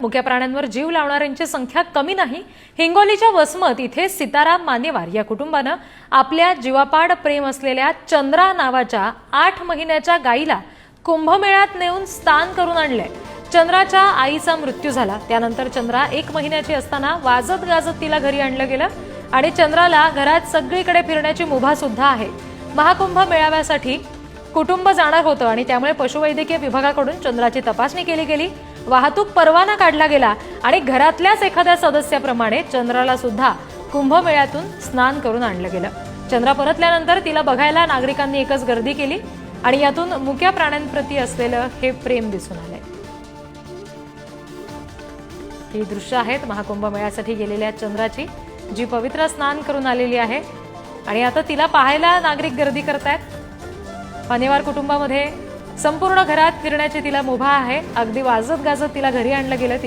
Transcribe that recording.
मुक्या प्राण्यांवर जीव लावणाऱ्यांची संख्या कमी नाही। हिंगोलीच्या वसमत इथे सीताराम मानेवार या कुटुंबानं आपल्या जीवापाड प्रेम असलेल्या चंद्रा नावाच्या 8 महिन्याच्या गाईला कुंभमेळ्यात नेऊन स्नान करून आणले। चंद्राच्या आईचा मृत्यू झाला, त्यानंतर चंद्रा 1 महिन्याची असताना वाजत गाजत तिला घरी आणलं गेलं आणि चंद्राला घरात सगळीकडे फिरण्याची मुभा सुद्धा आहे। महाकुंभ मेळाव्यासाठी कुटुंब जाणार होतं आणि त्यामुळे पशुवैद्यकीय विभागाकडून चंद्राची तपासणी केली गेली। वाहतूक परवाना काढला गेला आणि घरातल्याच एखाद्या सदस्याप्रमाणे चंद्राला सुद्धा कुंभमेळ्यातून स्नान करून आणलं गेलं। चंद्रा परतल्यानंतर तिला बघायला नागरिकांनी एकच गर्दी केली आणि यातून मुक्या प्राण्यांप्रती असलेलं हे प्रेम दिसून आलंय। ही दृश्य आहेत महाकुंभ मेळ्यासाठी गेलेल्या चंद्राची, जी पवित्र स्नान करून आलेली आहे आणि आता तिला पाहायला नागरिक गर्दी करतायत। मानेवार कुटुंबामध्ये संपूर्ण घरात फिरण्याची तिला मुभा आहे। अगदी वाजत गाजत तिला घरी आणलं गेलं।